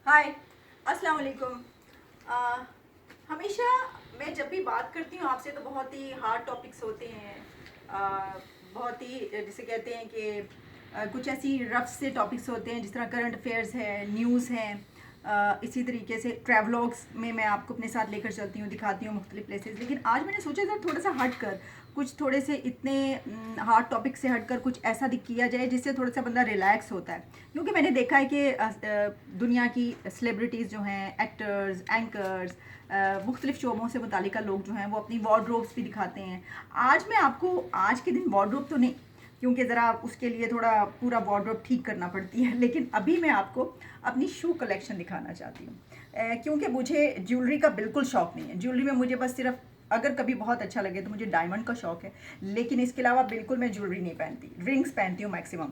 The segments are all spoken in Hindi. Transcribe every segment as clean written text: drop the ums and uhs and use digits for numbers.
हाय, अस्सलाम वालेकुम। हमेशा मैं जब भी बात करती हूँ आपसे तो बहुत ही हार्ड टॉपिक्स होते हैं। बहुत ही जिसे कहते हैं कि कुछ ऐसी रफ से टॉपिक्स होते हैं जिस तरह करंट अफेयर्स है, न्यूज़ हैं। इसी तरीके से ट्रैवलॉग्स में मैं आपको अपने साथ लेकर चलती हूँ, दिखाती हूँ मुख्तलिफ प्लेसेस। लेकिन आज मैंने सोचा था थोड़ा सा हट कर कुछ थोड़े से इतने हार्ड टॉपिक से हटकर कुछ ऐसा किया जाए जिससे थोड़ा सा बंदा रिलैक्स होता है। क्योंकि मैंने देखा है कि दुनिया की सेलिब्रिटीज़ जो हैं, एक्टर्स, एंकर्स, मुख्तलिफ शोबों से मुतालिका लोग जो हैं वो अपनी वार्डरोब्स भी दिखाते हैं। आज मैं आपको आज के दिन वार्डरोब तो नहीं, क्योंकि ज़रा उसके लिए थोड़ा पूरा वार्डरोब ठीक करना पड़ती है, लेकिन अभी मैं आपको अपनी शू कलेक्शन दिखाना चाहती हूँ। क्योंकि मुझे ज्वेलरी का बिल्कुल शौक़ नहीं है। ज्वेलरी में मुझे बस सिर्फ अगर कभी बहुत अच्छा लगे तो मुझे डायमंड का शौक़ है, लेकिन इसके अलावा बिल्कुल मैं ज्वेलरी नहीं पहनती। रिंग्स पहनती हूँ मैक्सिमम।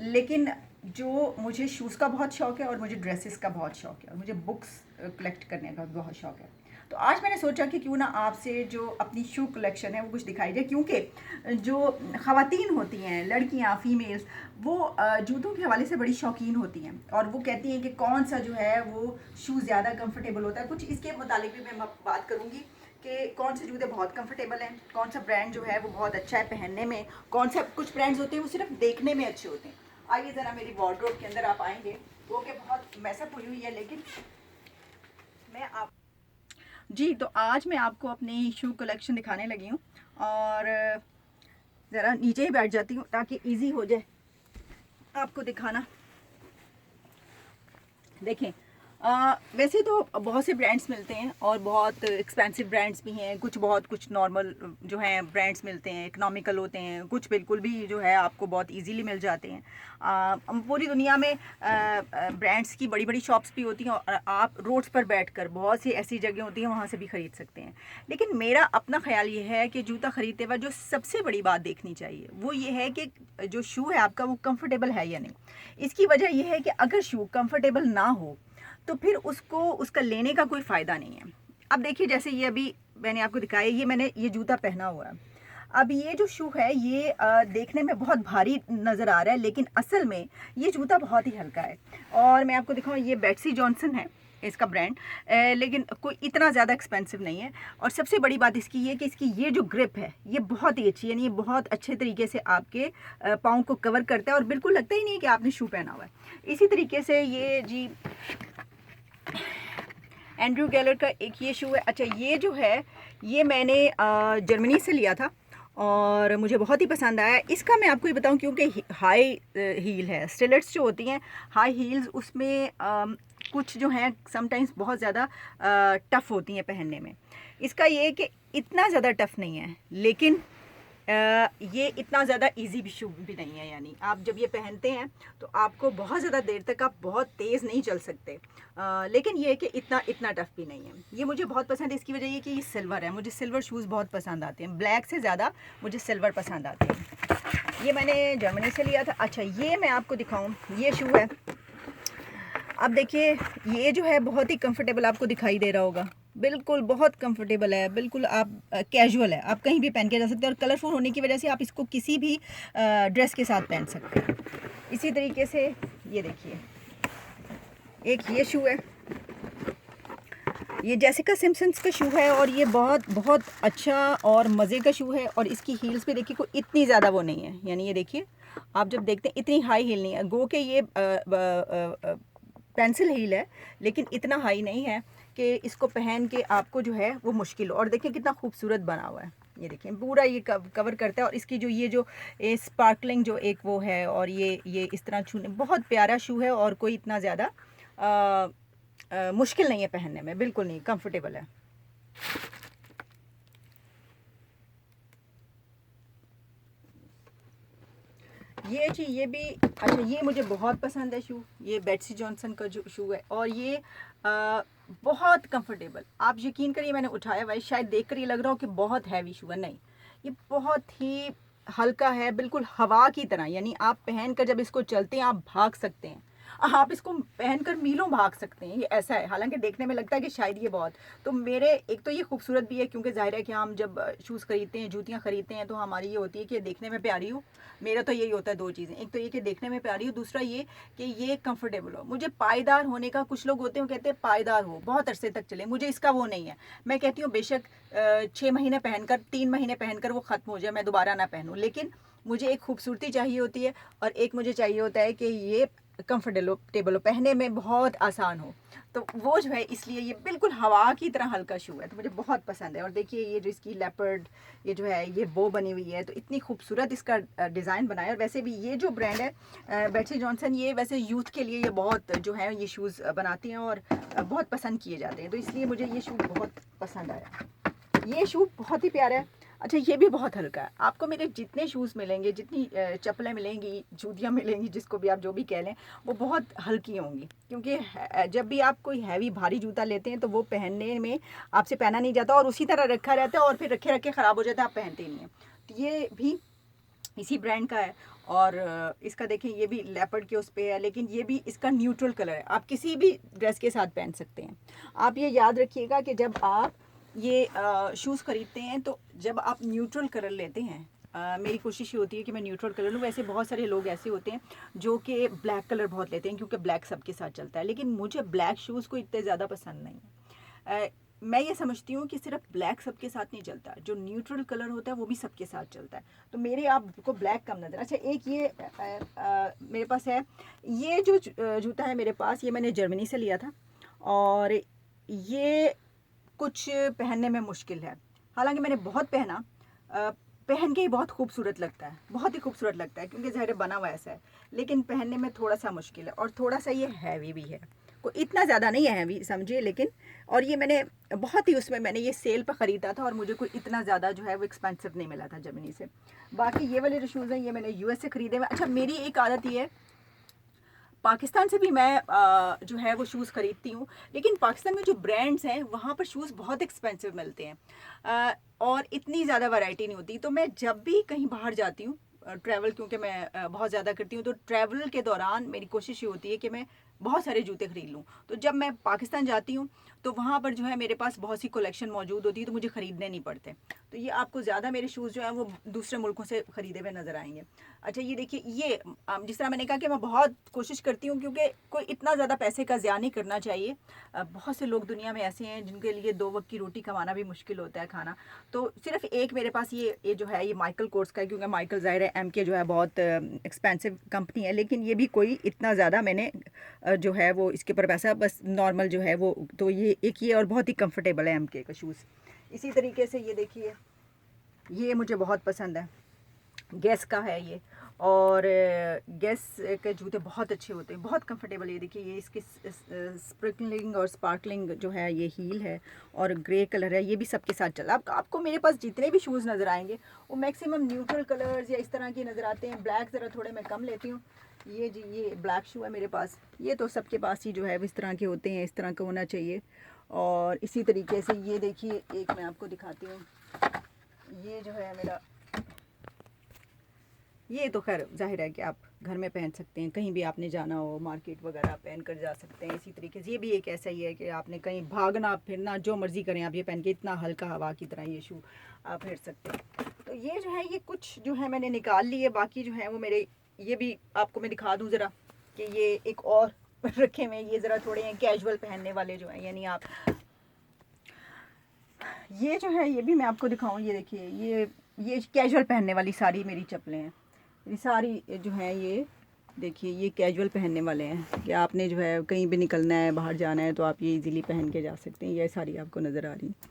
लेकिन जो मुझे शूज़ का बहुत शौक़ है और मुझे ड्रेसेस का बहुत शौक़ है और मुझे बुक्स कलेक्ट करने का बहुत शौक़ है। तो आज मैंने सोचा कि क्यों ना आपसे जो अपनी शू कलेक्शन है वो कुछ दिखाई जाए, क्योंकि जो ख़वातीन होती हैं, लड़कियां, फीमेल्स, वो जूतों के हवाले से बड़ी शौकीन होती हैं और वो कहती हैं कि कौन सा जो है वो शू ज़्यादा कंफर्टेबल होता है। कुछ इसके मुतालिक भी मैं बात करूँगी कि कौन से जूते बहुत कंफर्टेबल हैं, कौन सा ब्रांड जो है वो बहुत अच्छा है पहनने में, कौन सा कुछ ब्रांड्स होते हैं वो सिर्फ देखने में अच्छे होते हैं। आइए ज़रा मेरी वार्डरोब के अंदर आप आएंगे, वो कि बहुत मैसअप हुई हुई है, लेकिन मैं आप जी, तो आज मैं आपको अपनी शू कलेक्शन दिखाने लगी हूँ और ज़रा नीचे ही बैठ जाती हूँ ताकि इजी हो जाए आपको दिखाना। देखें, वैसे तो बहुत से ब्रांड्स मिलते हैं और बहुत एक्सपेंसिव ब्रांड्स भी हैं, कुछ नॉर्मल जो हैं ब्रांड्स मिलते हैं, इकोनॉमिकल होते हैं, कुछ बिल्कुल भी जो है आपको बहुत इजीली मिल जाते हैं। पूरी दुनिया में ब्रांड्स की बड़ी बड़ी शॉप्स भी होती हैं और आप रोड्स पर बैठकर बहुत सी ऐसी जगह होती हैं वहाँ से भी ख़रीद सकते हैं। लेकिन मेरा अपना ख्याल ये है कि जूता ख़रीदते वक्त जो सबसे बड़ी बात देखनी चाहिए वो ये है कि जो शू है आपका वो कंफर्टेबल है या नहीं। इसकी वजह यह है कि अगर शू कंफर्टेबल ना हो तो फिर उसका लेने का कोई फ़ायदा नहीं है। अब देखिए, जैसे ये अभी मैंने आपको दिखाया, ये मैंने ये जूता पहना हुआ है। अब ये जो शू है ये देखने में बहुत भारी नज़र आ रहा है, लेकिन असल में ये जूता बहुत ही हल्का है। और मैं आपको दिखाऊँ, ये बेटसी जॉनसन है इसका ब्रांड, लेकिन कोई इतना ज़्यादा एक्सपेंसिव नहीं है। और सबसे बड़ी बात इसकी ये कि इसकी ये जो ग्रिप है ये बहुत ही अच्छी है, यानी ये बहुत अच्छे तरीके से आपके पाँव को कवर करता है और बिल्कुल लगता ही नहीं है कि आपने शू पहना हुआ है। इसी तरीके से ये जी एंड्रयू गैलर का एक ये शू है। अच्छा, ये जो है ये मैंने जर्मनी से लिया था और मुझे बहुत ही पसंद आया। इसका मैं आपको ये बताऊं, क्योंकि हाई हील है, स्टिलेट्स जो होती हैं हाई हील्स, उसमें कुछ जो हैं समटाइम्स बहुत ज़्यादा टफ़ होती हैं पहनने में। इसका ये है कि इतना ज़्यादा टफ़ नहीं है, लेकिन ये इतना ज़्यादा इजी भी शू भी नहीं है। यानी आप जब ये पहनते हैं तो आपको बहुत ज़्यादा देर तक आप बहुत तेज़ नहीं चल सकते, लेकिन ये है कि इतना टफ़ भी नहीं है। ये मुझे बहुत पसंद है। इसकी वजह ये कि ये सिल्वर है, मुझे सिल्वर शूज़ बहुत पसंद आते हैं, ब्लैक से ज़्यादा मुझे सिल्वर पसंद आते हैं। ये मैंने जर्मनी से लिया था। अच्छा, ये मैं आपको दिखाऊँ, ये शू है। अब देखिए, ये जो है बहुत ही कंफर्टेबल आपको दिखाई दे रहा होगा, बिल्कुल बहुत कंफर्टेबल है, बिल्कुल आप कैजुअल है, आप कहीं भी पहन के जा सकते हैं और कलरफुल होने की वजह से आप इसको किसी भी ड्रेस के साथ पहन सकते हैं। इसी तरीके से ये देखिए, एक ये शू है, ये जेसिका सिम्पसन्स का शू है और ये बहुत बहुत अच्छा और मज़े का शू है। और इसकी हील्स पे देखिए कोई इतनी ज़्यादा वो नहीं है, यानी ये देखिए आप जब देखते हैं इतनी हाई हील नहीं है, गो के ये पेंसिल हील है, लेकिन इतना हाई नहीं है कि इसको पहन के आपको जो है वो मुश्किल हो। और देखिए कितना खूबसूरत बना हुआ है, ये देखिए पूरा ये कवर करता है। और इसकी जो ये जो स्पार्कलिंग जो एक वो है, और ये इस तरह छूने बहुत प्यारा शू है और कोई इतना ज़्यादा मुश्किल नहीं है पहनने में, बिल्कुल नहीं, कंफर्टेबल है। ये जी, ये भी अच्छा, ये मुझे बहुत पसंद है शू, ये बेटसी जॉनसन का जो शू है और ये बहुत कंफर्टेबल। आप यकीन करिए, मैंने उठाया हुआ है, शायद देखकर ये लग रहा हो कि बहुत हैवी शू है, नहीं, ये बहुत ही हल्का है, बिल्कुल हवा की तरह। यानी आप पहन कर जब इसको चलते हैं आप भाग सकते हैं। आप इसको पहनकर मीलों भाग सकते हैं, ये ऐसा है। हालांकि देखने में लगता है कि शायद ये बहुत, तो मेरे एक तो ये खूबसूरत भी है क्योंकि जाहिर है कि हम जब शूज़ खरीदते हैं, जूतियाँ खरीदते हैं, तो हमारी ये होती है कि देखने में प्यारी हो। मेरा तो यही होता है, दो चीज़ें, एक तो ये कि देखने में प्यारी हो, दूसरा ये कि ये कंफर्टेबल हो। मुझे पायदार होने का, कुछ लोग होते हैं कहते हैं पायदार हो, बहुत अरसे तक चले, मुझे इसका वो नहीं है। मैं कहती हूँ बेशक 6 महीने पहनकर, 3 महीने पहनकर वो ख़त्म हो जाए, मैं दोबारा ना पहनूँ, लेकिन मुझे एक खूबसूरती चाहिए होती है और एक मुझे चाहिए होता है कि ये कंफर्टेबल हो, पहनने में बहुत आसान हो। तो वो जो है, इसलिए ये बिल्कुल हवा की तरह हल्का शू है, तो मुझे बहुत पसंद है। और देखिए ये जो इसकी लेपर्ड, ये जो है ये बो बनी हुई है, तो इतनी खूबसूरत इसका डिज़ाइन बनाया। और वैसे भी ये जो ब्रांड है बेट्सी जॉनसन, ये वैसे यूथ के लिए ये बहुत जो है ये शूज़ बनाती हैं और बहुत पसंद किए जाते हैं, तो इसलिए मुझे ये शू बहुत पसंद आया। ये शू बहुत ही प्यारा है। अच्छा, ये भी बहुत हल्का है। आपको मेरे जितने शूज़ मिलेंगे, जितनी चप्पलें मिलेंगी, जूतियाँ मिलेंगी, जिसको भी आप जो भी कह लें, वो बहुत हल्की होंगी, क्योंकि जब भी आप कोई हैवी भारी जूता लेते हैं तो वो पहनने में आपसे पहना नहीं जाता और उसी तरह रखा रहता है और फिर रखे रखे ख़राब हो जाता है, आप पहनते ही नहीं हैं। तो ये भी इसी ब्रांड का है और इसका देखें, ये भी लेपर्ड के उस पे है, लेकिन ये भी इसका न्यूट्रल कलर है, आप किसी भी ड्रेस के साथ पहन सकते हैं। आप ये याद रखिएगा कि जब आप ये शूज़ ख़रीदते हैं तो जब आप न्यूट्रल कलर लेते हैं, मेरी कोशिश ये होती है कि मैं न्यूट्रल कलर लूँ। वैसे बहुत सारे लोग ऐसे होते हैं जो कि ब्लैक कलर बहुत लेते हैं क्योंकि ब्लैक सबके साथ चलता है, लेकिन मुझे ब्लैक शूज़ को इतने ज़्यादा पसंद नहीं है। मैं ये समझती हूँ कि सिर्फ ब्लैक सबके साथ नहीं चलता, जो न्यूट्रल कलर होता है वो भी सबके साथ चलता है। तो मेरे आपको ब्लैक कम नज़र। अच्छा, एक ये मेरे पास है, ये जो जूता है मेरे पास, ये मैंने जर्मनी से लिया था और ये कुछ पहनने में मुश्किल है। हालांकि मैंने बहुत पहना, पहन के ही बहुत खूबसूरत लगता है, बहुत ही खूबसूरत लगता है क्योंकि ज़ाहिर बना हुआ ऐसा है, लेकिन पहनने में थोड़ा सा मुश्किल है और थोड़ा सा ये हैवी भी है। कोई इतना ज़्यादा नहीं है हैवी समझिए, लेकिन और ये मैंने बहुत ही उसमें मैंने ये सेल पर ख़रीदा था और मुझे कोई इतना ज़्यादा जो है वो एक्सपेंसिव नहीं मिला था जर्मनी से। बाकी ये वाले जो शूज़ हैं ये मैंने यूएस से ख़रीदे हुए। अच्छा, मेरी एक आदत ये है, पाकिस्तान से भी मैं जो है वो शूज़ ख़रीदती हूँ, लेकिन पाकिस्तान में जो ब्रांड्स हैं वहाँ पर शूज़ बहुत एक्सपेंसिव मिलते हैं और इतनी ज़्यादा वैरायटी नहीं होती। तो मैं जब भी कहीं बाहर जाती हूँ ट्रैवल, क्योंकि मैं बहुत ज़्यादा करती हूँ, तो ट्रैवल के दौरान मेरी कोशिश ये होती है कि मैं बहुत सारे जूते ख़रीद लूँ। तो जब मैं पाकिस्तान जाती हूँ तो वहाँ पर जो है मेरे पास बहुत सी कलेक्शन मौजूद होती है, तो मुझे ख़रीदने नहीं पड़ते। तो ये आपको ज़्यादा मेरे शूज़ जो हैं वो दूसरे मुल्कों से ख़रीदे हुए नज़र आएंगे। अच्छा, ये देखिए, ये जिस तरह मैंने कहा कि मैं बहुत कोशिश करती हूँ क्योंकि कोई इतना ज़्यादा पैसे का ज़िया नहीं करना चाहिए। बहुत से लोग दुनिया में ऐसे हैं जिनके लिए 2 वक्त की रोटी कमाना भी मुश्किल होता है, खाना। तो सिर्फ एक मेरे पास ये जो है ये माइकल कोर्स का है, क्योंकि माइकल ज़ाहिर है MK जो है बहुत एक्सपेंसिव कंपनी है, लेकिन ये भी कोई इतना ज़्यादा मैंने जो है वो इसके ऊपर पैसा, बस नॉर्मल जो है वो, तो ये एक ये और बहुत ही कंफर्टेबल है MK का शूज़। इसी तरीके से ये देखिए, ये मुझे बहुत पसंद है, गैस का है ये, और गैस के जूते बहुत अच्छे होते हैं, बहुत कंफर्टेबल। ये देखिए, ये इसकी स्प्रिंकलिंग और स्पार्कलिंग जो है ये हील है और ग्रे कलर है, ये भी सबके साथ चला। आपको मेरे पास जितने भी शूज़ नज़र आएंगे वो मैक्सिमम न्यूट्रल कलर्स या इस तरह के नज़र आते हैं। ब्लैक ज़रा थोड़े मैं कम लेती हूँ। ये जी, ये ब्लैक शू है मेरे पास, ये तो सबके पास ही जो है इस तरह के होते हैं, इस तरह का होना चाहिए। और इसी तरीके से ये देखिए, एक मैं आपको दिखाती हूँ, ये जो है मेरा, ये तो खैर जाहिर है कि आप घर में पहन सकते हैं, कहीं भी आपने जाना हो मार्केट वगैरह पहन कर जा सकते हैं। इसी तरीके से ये भी एक ऐसा ही है कि आपने कहीं भागना फिरना जो मर्ज़ी करें आप ये पहन के, इतना हल्का हवा की तरह ये शू आप फिर सकते हैं। तो ये जो है, ये कुछ जो है मैंने निकाल लिए, बाकी जो है वो मेरे, ये भी आपको मैं दिखा दूँ ज़रा कि ये एक और रखे हुए, ये ज़रा थोड़े हैं कैजुअल पहनने वाले जो हैं, यानी आप ये जो है ये भी मैं आपको दिखाऊँ। ये देखिए, ये कैजुअल पहनने वाली सारी मेरी चप्पलें हैं, ये सारी जो है ये देखिए, ये कैजुअल पहनने वाले हैं कि आपने जो है कहीं भी निकलना है, बाहर जाना है, तो आप ये इजीली पहन के जा सकते हैं। ये सारी आपको नज़र आ रही हैं।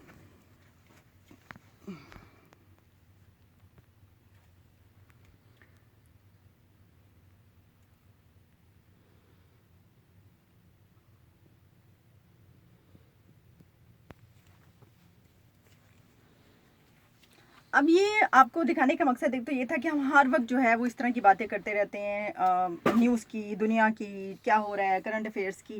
अब ये आपको दिखाने का मकसद एक तो ये था कि हम हर वक्त जो है वो इस तरह की बातें करते रहते हैं, न्यूज़ की, दुनिया की, क्या हो रहा है, करंट अफेयर्स की,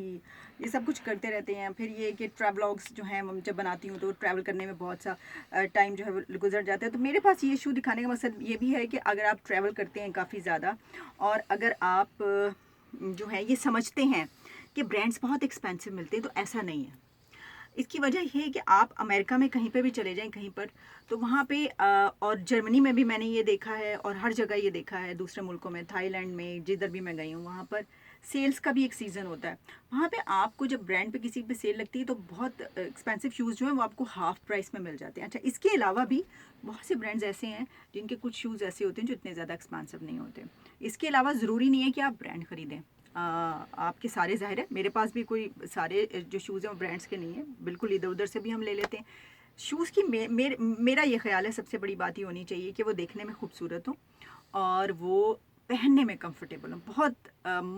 ये सब कुछ करते रहते हैं। फिर ये कि ट्रैवलॉग्स जो हैं जब बनाती हूँ तो ट्रैवल करने में बहुत सा टाइम जो है वो गुजर जाता है। तो मेरे पास ये शू दिखाने का मकसद ये भी है कि अगर आप ट्रैवल करते हैं काफ़ी ज़्यादा, और अगर आप जो है ये समझते हैं कि ब्रांड्स बहुत एक्सपेंसिव मिलते हैं, तो ऐसा नहीं है। इसकी वजह ये है कि आप अमेरिका में कहीं पे भी चले जाएं कहीं पर, तो वहाँ पे और जर्मनी में भी मैंने ये देखा है, और हर जगह ये देखा है, दूसरे मुल्कों में, थाईलैंड में, जिधर भी मैं गई हूँ वहाँ पर सेल्स का भी एक सीज़न होता है। वहाँ पे आपको जब ब्रांड पे किसी पे सेल लगती है तो बहुत एक्सपेंसिव शूज़ जो हैं वो आपको हाफ प्राइस में मिल जाते हैं। अच्छा, इसके अलावा भी बहुत से ब्रांड्स ऐसे हैं जिनके कुछ शूज़ ऐसे होते हैं जो इतने ज़्यादा एक्सपेंसिव नहीं होते। इसके अलावा ज़रूरी नहीं है कि आप ब्रांड ख़रीदें। आपके सारे ज़ाहिर है, मेरे पास भी कोई सारे जो शूज़ हैं वो ब्रांड्स के नहीं हैं, बिल्कुल इधर उधर से भी हम ले लेते हैं। शूज़ की मेरा ये ख्याल है सबसे बड़ी बात ये होनी चाहिए कि वो देखने में खूबसूरत हो और वो पहनने में कंफर्टेबल हो, बहुत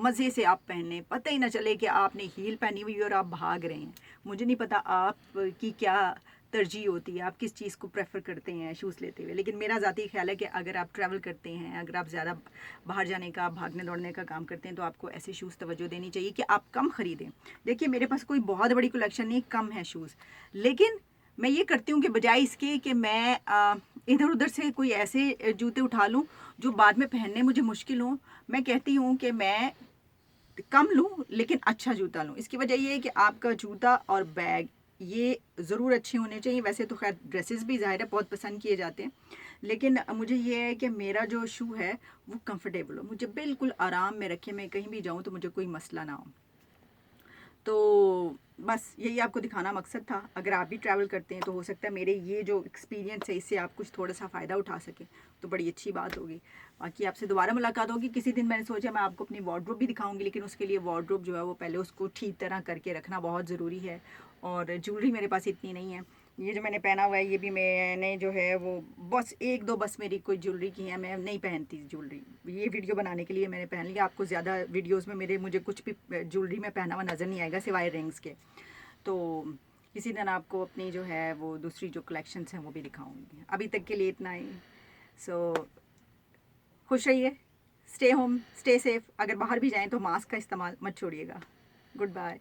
मज़े से आप पहने, पता ही ना चले कि आपने हील पहनी हुई है और आप भाग रहे हैं। मुझे नहीं पता आपकी क्या तरजीह होती है, आप किस चीज़ को प्रेफर करते हैं शूज़ लेते हुए, लेकिन मेरा ज़ाती ख्याल है कि अगर आप ट्रैवल करते हैं, अगर आप ज़्यादा बाहर जाने का, भागने दौड़ने का काम करते हैं, तो आपको ऐसे शूज़ तवज्जो देनी चाहिए कि आप कम ख़रीदें। देखिए, मेरे पास कोई बहुत बड़ी कलेक्शन नहीं, कम है शूज़, लेकिन मैं ये करती हूँ कि बजाय इसके कि मैं इधर उधर से कोई ऐसे जूते उठा लूँ जो बाद में पहनने मुझे मुश्किल हो, मैं कहती हूँ कि मैं कम लूँ लेकिन अच्छा जूता लूँ। इसकी वजह ये है कि आपका जूता और बैग ये ज़रूर अच्छे होने चाहिए। वैसे तो खैर ड्रेसेस भी ज़ाहिर है बहुत पसंद किए जाते हैं, लेकिन मुझे ये है कि मेरा जो शू है वो कंफर्टेबल हो, मुझे बिल्कुल आराम में रखे, मैं कहीं भी जाऊँ तो मुझे कोई मसला ना हो। तो बस यही आपको दिखाना मकसद था। अगर आप भी ट्रैवल करते हैं तो हो सकता है मेरे ये जो एक्सपीरियंस है इससे आप कुछ थोड़ा सा फ़ायदा उठा सकें, तो बड़ी अच्छी बात होगी। बाकी आपसे दोबारा मुलाकात होगी किसी दिन। मैंने सोचा मैं आपको अपनी वार्डरोब भी दिखाऊंगी, लेकिन उसके लिए वार्डरोब जो है वो पहले उसको ठीक तरह करके रखना बहुत ज़रूरी है, और ज्वेलरी मेरे पास इतनी नहीं है। ये जो मैंने पहना हुआ है ये भी मैंने जो है वो बस एक दो बस मेरी कोई ज्वेलरी की है, मैं नहीं पहनती ज्वेलरी, ये वीडियो बनाने के लिए मैंने पहन लिया। आपको ज़्यादा वीडियोस में मुझे कुछ भी ज्वेलरी में पहना हुआ नज़र नहीं आएगा सिवाय रिंग्स के। तो किसी दिन आपको अपनी जो है वो दूसरी जो कलेक्शंस हैं वो भी दिखाऊंगी। अभी तक के लिए इतना ही। सो खुश रहिए, स्टे होम, स्टे सेफ। अगर बाहर भी जाएँ तो मास्क का इस्तेमाल मत छोड़िएगा। Good bye.